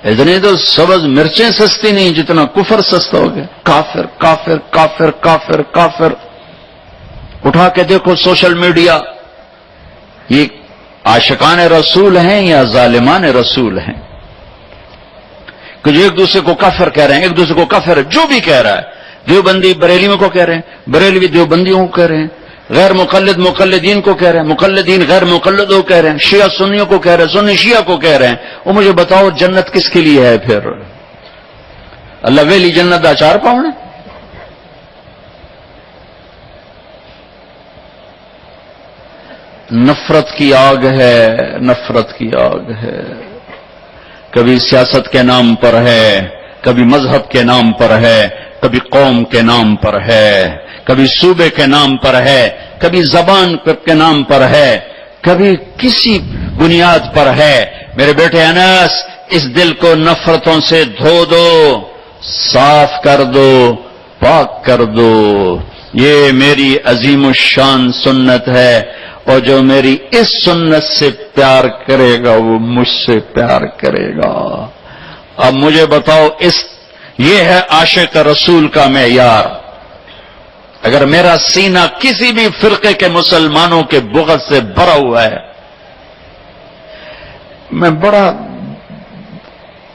اتنی تو سبز مرچیں سستی نہیں جتنا کفر سستا ہو گیا. کافر کافر کافر کافر کافر. اٹھا کے دیکھو سوشل میڈیا، یہ عاشقان رسول ہیں یا ظالمان رسول ہیں؟ کہ جو ایک دوسرے کو کافر کہہ رہے ہیں، ایک دوسرے کو کافر جو بھی کہہ رہا ہے. دیوبندی بریلیوں کو کہہ رہے ہیں، بریلوی دیوبندیوں کو کہہ رہے ہیں، غیر مقلد مقلدین کو کہہ رہے ہیں، مقلدین غیر مقلدوں کو کہہ رہے ہیں، شیعہ سنیوں کو کہہ رہے ہیں، سنی شیعہ کو کہہ رہے ہیں. وہ مجھے بتاؤ جنت کس کے لیے ہے پھر؟ اللہ ویلی جنت دا چار پاؤں. نفرت کی آگ ہے، نفرت کی آگ ہے. کبھی سیاست کے نام پر ہے، کبھی مذہب کے نام پر ہے، کبھی قوم کے نام پر ہے، کبھی صوبے کے نام پر ہے، کبھی زبان کے نام پر ہے، کبھی کسی بنیاد پر ہے. میرے بیٹے انس، اس دل کو نفرتوں سے دھو دو، صاف کر دو، پاک کر دو. یہ میری عظیم الشان سنت ہے، اور جو میری اس سنت سے پیار کرے گا وہ مجھ سے پیار کرے گا. اب مجھے بتاؤ، یہ ہے عاشق رسول کا معیار. اگر میرا سینہ کسی بھی فرقے کے مسلمانوں کے بغض سے بھرا ہوا ہے، میں بڑا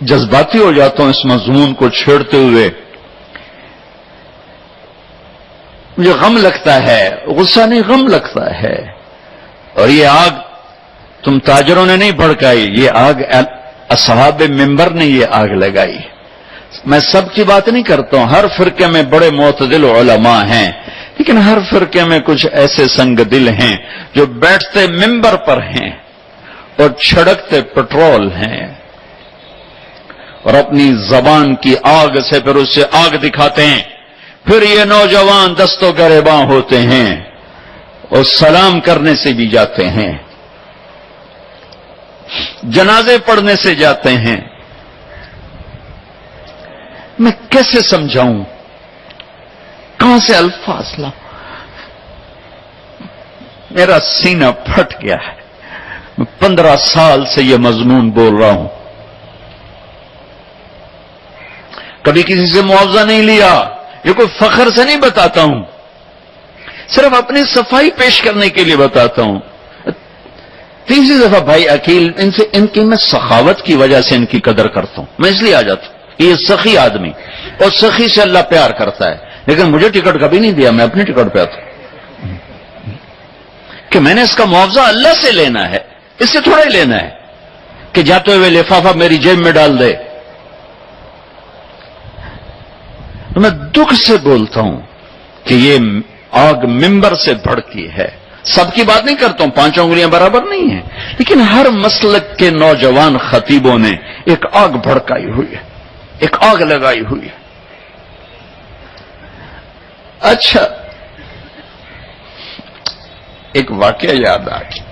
جذباتی ہو جاتا ہوں اس مضمون کو چھیڑتے ہوئے. مجھے غم لگتا ہے، غصہ نہیں غم لگتا ہے. اور یہ آگ تم تاجروں نے نہیں بھڑکائی، یہ آگ اصحاب منبر نے یہ آگ لگائی. میں سب کی بات نہیں کرتا ہوں، ہر فرقے میں بڑے معتدل علماء ہیں، لیکن ہر فرقے میں کچھ ایسے سنگ دل ہیں جو بیٹھتے منبر پر ہیں اور چھڑکتے پٹرول ہیں، اور اپنی زبان کی آگ سے پھر اس سے آگ دکھاتے ہیں. پھر یہ نوجوان دستوں گریباں ہوتے ہیں اور سلام کرنے سے بھی جاتے ہیں، جنازے پڑھنے سے جاتے ہیں. میں کیسے سمجھاؤں؟ کہاں سے الفاظ لاؤں؟ میرا سینہ پھٹ گیا ہے. میں 15 سال سے یہ مضمون بول رہا ہوں، کبھی کسی سے معاوضہ نہیں لیا. یہ کوئی فخر سے نہیں بتاتا ہوں، صرف اپنی صفائی پیش کرنے کے لیے بتاتا ہوں. تیسری دفعہ بھائی عقیل، ان کی میں سخاوت کی وجہ سے ان کی قدر کرتا ہوں. میں اس لیے آ جاتا ہوں، یہ سخی آدمی، اور سخی سے اللہ پیار کرتا ہے. لیکن مجھے ٹکٹ کبھی نہیں دیا، میں اپنی ٹکٹ پہ آتا ہوں کہ میں نے اس کا معاوضہ اللہ سے لینا ہے، اس سے تھوڑا ہی لینا ہے کہ جاتے ہوئے لفافہ میری جیب میں ڈال دے. میں دکھ سے بولتا ہوں کہ یہ آگ منبر سے بھڑکی ہے. سب کی بات نہیں کرتا ہوں، 5 انگلیاں برابر نہیں ہیں، لیکن ہر مسلک کے نوجوان خطیبوں نے ایک آگ بھڑکائی ہوئی ہے، ایک آگ لگائی ہوئی ہے. اچھا، ایک واقعہ یاد آ گیا.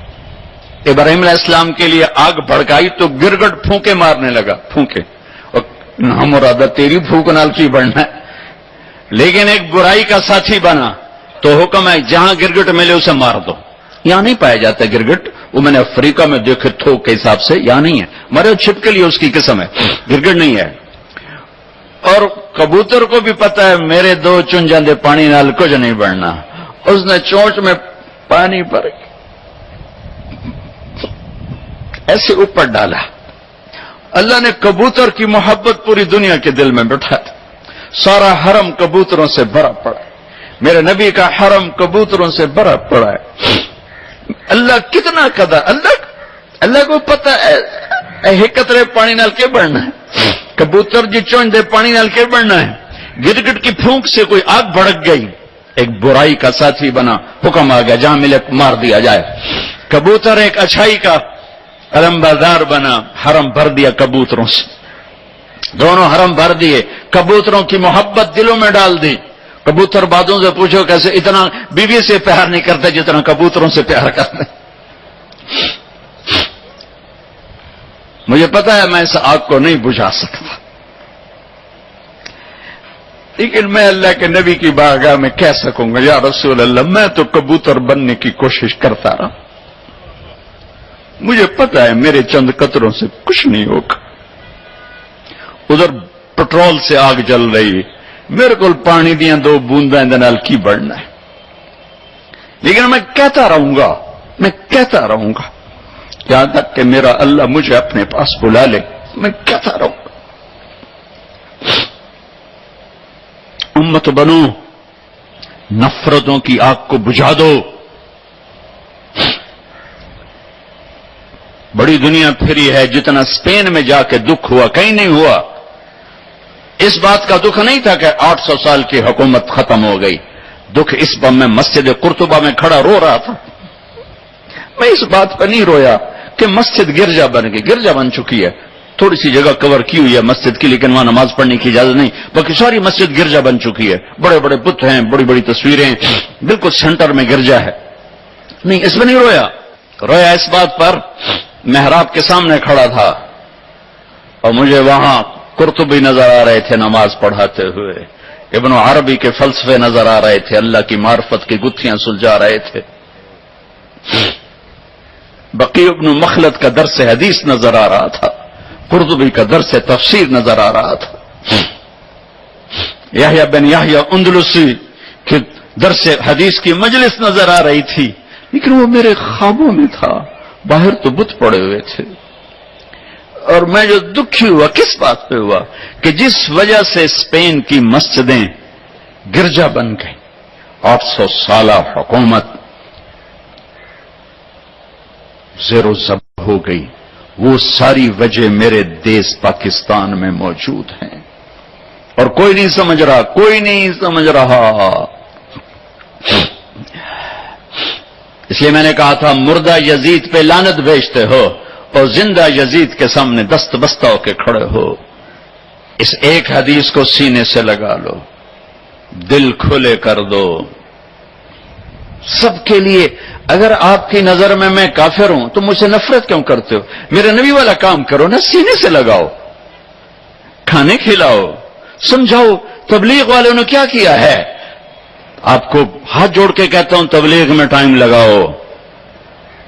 ابراہیم علیہ السلام کے لیے آگ بھڑکائی تو گرگٹ پھونکے مارنے لگا، پھونکے، اور مرادہ تیری پھونک نال کی بڑھنا ہے. لیکن ایک برائی کا ساتھی بنا تو حکم ہے جہاں گرگٹ ملے اسے مار دو. یہاں نہیں پایا جاتا گرگٹ، وہ میں نے افریقہ میں دیکھے تھوک کے حساب سے، یہاں نہیں ہے. مرے چھپ کے لیے اس کی قسم ہے، گرگٹ نہیں ہے. اور کبوتر کو بھی پتا ہے میرے 2 چن جاندے پانی نال کچھ نہیں بڑھنا. اس نے چونچ میں پانی پر ایسے اوپر ڈالا. اللہ نے کبوتر کی محبت پوری دنیا کے دل میں بٹھا دی. سارا حرم کبوتروں سے بھرا پڑا. میرے نبی کا حرم کبوتروں سے بھرا پڑا ہے. اللہ کتنا قدر، اللہ کو پتہ ہے قطرے پانی نال کے بڑھنا ہے. کبوتر جی چونچ دے پانی نال کے بڑھنا ہے. گرگٹ کی پھونک سے کوئی آگ بھڑک گئی، ایک برائی کا ساتھی بنا، حکم آ گیا جہاں ملے مار دیا جائے. کبوتر ایک اچھائی کا علمبردار بنا، حرم بھر دیا کبوتروں سے. دونوں حرم بھر دیے، کبوتروں کی محبت دلوں میں ڈال دی. کبوتر بادوں سے پوچھو کیسے اتنا بیوی سے پیار نہیں کرتے جتنا کبوتروں سے پیار کرتے. مجھے پتا ہے میں اس آگ کو نہیں بجھا سکتا، لیکن میں اللہ کے نبی کی بارگاہ میں کہہ سکوں گا یا رسول اللہ میں تو کبوتر بننے کی کوشش کرتا رہا، مجھے پتا ہے میرے چند قطروں سے کچھ نہیں ہوگا. ادھر پٹرول سے آگ جل رہی، میرے کو پانی دیا 2 بونداں دے نال کی بڑھنا ہے، لیکن میں کہتا رہوں گا یہاں تک کہ میرا اللہ مجھے اپنے پاس بلا لے، میں کہتا رہوں گا۔ امت بنو، نفرتوں کی آگ کو بجھا دو۔ بڑی دنیا پھری ہے، جتنا اسپین میں جا کے دکھ ہوا کہیں نہیں ہوا۔ اس بات کا دکھ نہیں تھا کہ 800 سال کی حکومت ختم ہو گئی، دکھ اس پر میں مسجد قرطبہ میں کھڑا رو رہا تھا۔ میں اس بات پر نہیں رویا کہ مسجد گرجا بن گئی، گرجا بن چکی ہے، تھوڑی سی جگہ کور کی ہوئی ہے مسجد کی، لیکن وہاں نماز پڑھنے کی اجازت نہیں، باقی ساری مسجد گرجا بن چکی ہے، بڑے بڑے بت ہیں، بڑی بڑی تصویریں، بالکل سینٹر میں گرجا ہے۔ نہیں، اس میں نہیں رویا، رویا اس بات پر محراب کے سامنے کھڑا تھا اور مجھے وہاں قرطبی نظر آ رہے تھے نماز پڑھاتے ہوئے، ابن عربی کے فلسفے نظر آ رہے تھے، اللہ کی معرفت کی گتھیاں سلجھا رہے تھے، بقی ابن مخلد کا درس حدیث نظر آ رہا تھا، قرطبی کا درس تفسیر نظر آ رہا تھا، یحییٰ بن یحییٰ اندلسی کے درس حدیث کی مجلس نظر آ رہی تھی، لیکن وہ میرے خوابوں میں تھا، باہر تو بت پڑے ہوئے تھے۔ اور میں جو دکھی ہوا کس بات پہ ہوا کہ جس وجہ سے اسپین کی مسجدیں گرجا بن گئی، 800 سالہ حکومت زیر و زبر ہو گئی، وہ ساری وجہ میرے دیس پاکستان میں موجود ہیں، اور کوئی نہیں سمجھ رہا۔ اس لیے میں نے کہا تھا مردہ یزید پہ لعنت بھیجتے ہو اور زندہ یزید کے سامنے دست بستہ ہو کے کھڑے ہو۔ اس ایک حدیث کو سینے سے لگا لو، دل کھلے کر دو سب کے لیے۔ اگر آپ کی نظر میں کافر ہوں تو مجھ سے نفرت کیوں کرتے ہو؟ میرے نبی والا کام کرو نا، سینے سے لگاؤ، کھانے کھلاؤ، سمجھاؤ۔ تبلیغ والوں نے کیا کیا ہے؟ آپ کو ہاتھ جوڑ کے کہتا ہوں تبلیغ میں ٹائم لگاؤ،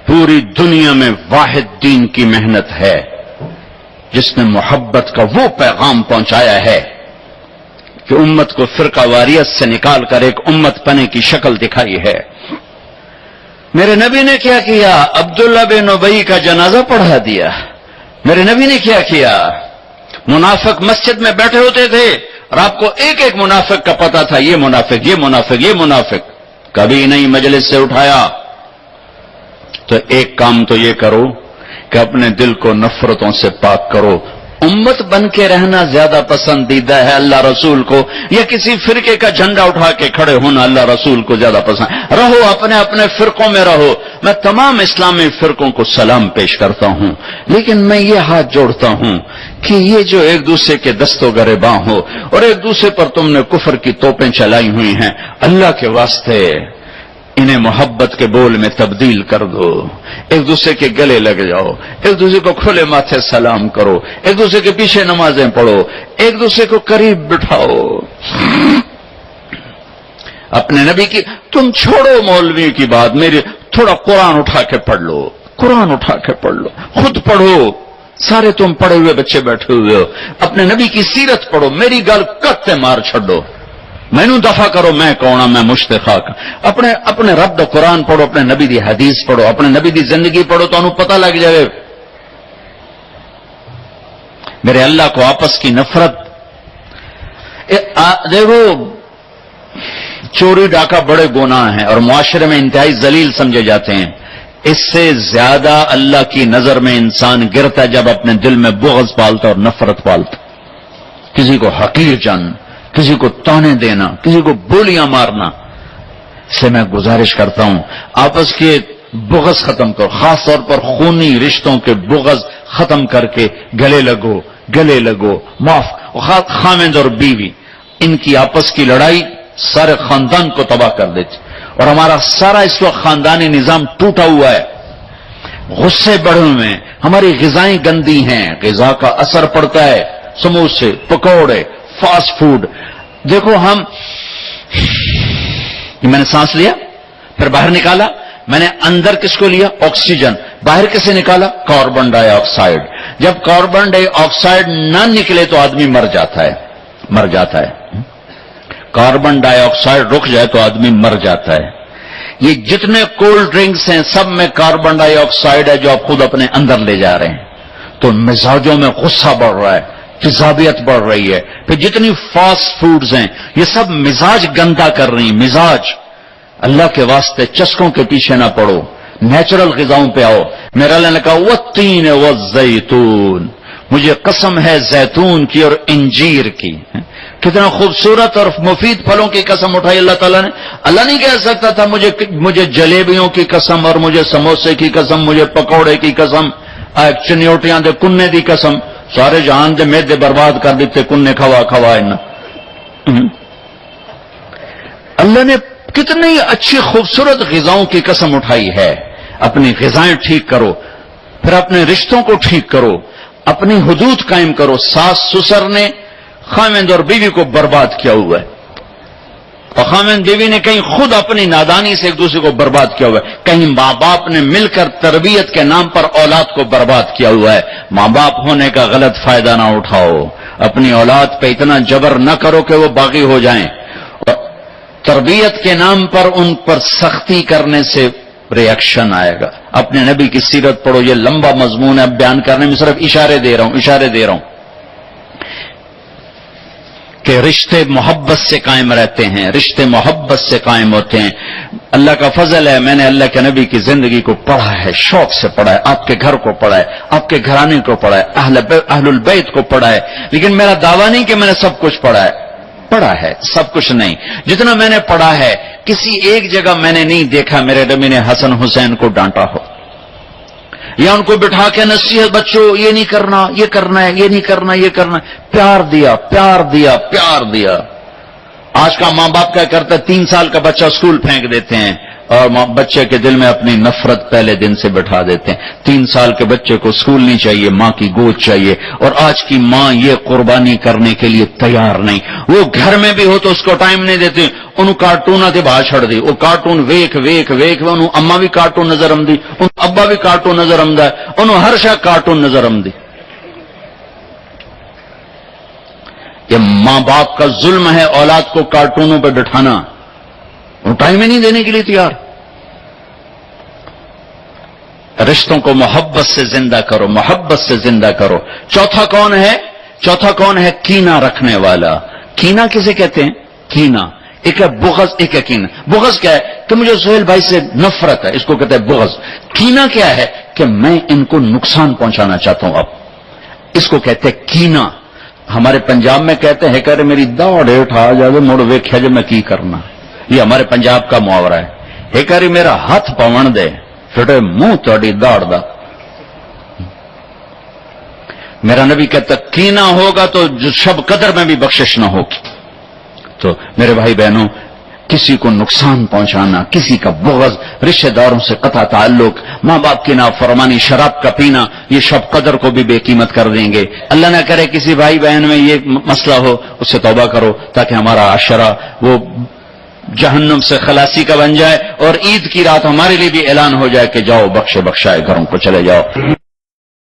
پوری دنیا میں واحد دین کی محنت ہے جس نے محبت کا وہ پیغام پہنچایا ہے کہ امت کو فرقہ واریت سے نکال کر ایک امت پنے کی شکل دکھائی ہے۔ میرے نبی نے کیا کیا؟ عبداللہ بن ابی کا جنازہ پڑھا دیا۔ میرے نبی نے کیا کیا؟ منافق مسجد میں بیٹھے ہوتے تھے اور آپ کو ایک ایک منافق کا پتا تھا، یہ منافق، یہ منافق، یہ منافق، کبھی نہیں مجلس سے اٹھایا۔ تو ایک کام تو یہ کرو کہ اپنے دل کو نفرتوں سے پاک کرو۔ امت بن کے رہنا زیادہ پسندیدہ ہے اللہ رسول کو، یا کسی فرقے کا جھنڈا اٹھا کے کھڑے ہونا اللہ رسول کو زیادہ پسند؟ رہو اپنے اپنے فرقوں میں رہو۔ میں تمام اسلامی فرقوں کو سلام پیش کرتا ہوں، لیکن میں یہ ہاتھ جوڑتا ہوں کہ یہ جو ایک دوسرے کے دستوں گریباں ہو اور ایک دوسرے پر تم نے کفر کی توپیں چلائی ہوئی ہیں، اللہ کے واسطے انہیں محبت کے بول میں تبدیل کر دو، ایک دوسرے کے گلے لگ جاؤ، ایک دوسرے کو کھلے ماتھے سلام کرو، ایک دوسرے کے پیچھے نمازیں پڑھو، ایک دوسرے کو قریب بٹھاؤ۔ اپنے نبی کی تم چھوڑو مولوی کی بات، میری تھوڑا قرآن اٹھا کے پڑھ لو، قرآن اٹھا کے پڑھ لو، خود پڑھو، سارے تم پڑھے ہوئے بچے بیٹھے ہوئے ہو، اپنے نبی کی سیرت پڑھو، میری گل کتے مار چھڈو، مینوں دفع کرو میں کون ہاں، میں مشتاق۔ اپنے رب دا قرآن پڑھو، اپنے نبی دی حدیث پڑھو، اپنے نبی دی زندگی پڑھو تو انہوں پتہ لگ جائے۔ میرے اللہ کو آپس کی نفرت، دیکھو چوری ڈاکہ بڑے گناہ ہیں اور معاشرے میں انتہائی ذلیل سمجھے جاتے ہیں، اس سے زیادہ اللہ کی نظر میں انسان گرتا ہے جب اپنے دل میں بغض پالتا اور نفرت پالتا، کسی کو حقیر جان، کسی کو تانے دینا، کسی کو بولیاں مارنا۔ سے میں گزارش کرتا ہوں آپس کے بغض ختم کرو، خاص طور پر خونی رشتوں کے بغض ختم کر کے گلے لگو، معاف۔ خامند اور بیوی، ان کی آپس کی لڑائی سارے خاندان کو تباہ کر دیتی، اور ہمارا سارا اس وقت خاندانی نظام ٹوٹا ہوا ہے، غصے بڑھے ہوئے ہیں، ہماری غذائیں گندی ہیں، غذا کا اثر پڑتا ہے، سموسے، پکوڑے، فاسٹ فوڈ۔ دیکھو میں نے سانس لیا پھر باہر نکالا، میں نے اندر کس کو لیا؟ آکسیجن، باہر کسے نکالا؟ کاربن ڈائی آکسائڈ۔ جب کاربن ڈائی آکسائڈ نہ نکلے تو آدمی مر جاتا ہے کاربن ڈائی آکسائڈ رک جائے تو آدمی مر جاتا ہے. یہ جتنے کولڈ ڈرنکس ہیں سب میں کاربن ڈائی آکسائڈ ہے جو آپ خود اپنے اندر لے جا رہے ہیں. تو مزاجوں میں غصہ بڑھ رہا ہے, تیزابیت بڑھ رہی ہے. پھر جتنی فاسٹ فوڈز ہیں یہ سب مزاج گندا کر رہی ہیں. مزاج, اللہ کے واسطے چسکوں کے پیچھے نہ پڑو, نیچرل غذاؤں پہ آؤ. میرا اللہ نے کہا والتین والزیتون, مجھے قسم ہے زیتون کی اور انجیر کی. کتنا خوبصورت اور مفید پھلوں کی قسم اٹھائی اللہ تعالیٰ نے. اللہ نہیں کہہ سکتا تھا مجھے جلیبیوں کی قسم اور مجھے سموسے کی قسم, مجھے پکوڑے کی قسم, چنیوٹیاں دے کنے دی قسم. سارے جہان دے میدے برباد کر دیتے کنے کھوا ان. اللہ نے کتنی اچھی خوبصورت غذاؤں کی قسم اٹھائی ہے. اپنی غذائیں ٹھیک کرو, پھر اپنے رشتوں کو ٹھیک کرو, اپنی حدود قائم کرو. ساس سسر نے خاوند اور بیوی کو برباد کیا ہوا ہے, اور خاوند بیوی نے کہیں خود اپنی نادانی سے ایک دوسرے کو برباد کیا ہوا ہے, کہیں ماں باپ نے مل کر تربیت کے نام پر اولاد کو برباد کیا ہوا ہے. ماں باپ ہونے کا غلط فائدہ نہ اٹھاؤ, اپنی اولاد پہ اتنا جبر نہ کرو کہ وہ باغی ہو جائیں. تربیت کے نام پر ان پر سختی کرنے سے ریئیکشن آئے گا. اپنے نبی کی سیرت پڑھو, یہ لمبا مضمون ہے, اب بیان کرنے میں صرف اشارے دے رہا ہوں کہ رشتے محبت سے قائم رہتے ہیں, رشتے محبت سے قائم ہوتے ہیں. اللہ کا فضل ہے, میں نے اللہ کے نبی کی زندگی کو پڑھا ہے, شوق سے پڑھا ہے, آپ کے گھر کو پڑھا ہے, آپ کے گھرانے کو پڑھا ہے, اہل البیت کو پڑھا ہے. لیکن میرا دعویٰ نہیں کہ میں نے سب کچھ پڑھا ہے, سب کچھ نہیں. جتنا میں نے پڑھا ہے کسی ایک جگہ میں نے نہیں دیکھا میرے نبی نے حسن حسین کو ڈانٹا ہو, یا ان کو بٹھا کے نصیحت, بچوں یہ نہیں کرنا, یہ کرنا ہے, یہ نہیں کرنا, یہ کرنا ہے. پیار دیا. آج کا ماں باپ کیا کرتا ہے, 3 سال کا بچہ اسکول پھینک دیتے ہیں اور بچے کے دل میں اپنی نفرت پہلے دن سے بٹھا دیتے ہیں. 3 سال کے بچے کو اسکول نہیں چاہیے, ماں کی گود چاہیے. اور آج کی ماں یہ قربانی کرنے کے لیے تیار نہیں. وہ گھر میں بھی ہو تو اس کو ٹائم نہیں دیتے. انہوں کارٹون آتے باہر چھڑ دی, وہ کارٹون ویک انہوں اما بھی کارٹون نظر آمدی, ان ابا بھی کارٹون نظر آمدہ ہے, انہوں ہر شاہ کارٹون نظر آمدی. یہ ماں باپ کا ظلم ہے اولاد کو کارٹونوں پہ بٹھانا. وہ ٹائم ہی نہیں دینے کے لیے تیار. رشتوں کو محبت سے زندہ کرو. چوتھا کون ہے کینہ رکھنے والا. کینہ کسے کہتے ہیں؟ کینہ ایک ہے بغض, ایک ہے کینہ. بغض کیا ہے کہ مجھے سہیل بھائی سے نفرت ہے, اس کو کہتے ہیں بغض. کینہ کیا ہے کہ میں ان کو نقصان پہنچانا چاہتا ہوں, اب اس کو کہتے ہیں کینہ. ہمارے پنجاب میں کہتے ہیں کہ میری داڑ اٹھا جائے مڑ ویکھیا جو میں کی کرنا. یہ ہمارے پنجاب کا محاورہ ہے. ایک باری میرا ہاتھ پاون دے پھٹے منہ تہاڈی داڑ دا. میرا نبی کہتا کینہ ہوگا تو شب قدر میں بھی بخشش نہ ہوگی. تو میرے بھائی بہنوں, کسی کو نقصان پہنچانا, کسی کا بغض, رشتہ داروں سے قطع تعلق, ماں باپ کی نافرمانی, شراب کا پینا, یہ شب قدر کو بھی بے قیمت کر دیں گے. اللہ نہ کرے کسی بھائی بہن میں یہ مسئلہ ہو, اس سے توبہ کرو تاکہ ہمارا عاشرہ وہ جہنم سے خلاصی کا بن جائے, اور عید کی رات ہمارے لیے بھی اعلان ہو جائے کہ جاؤ بخشائے گھروں کو چلے جاؤ.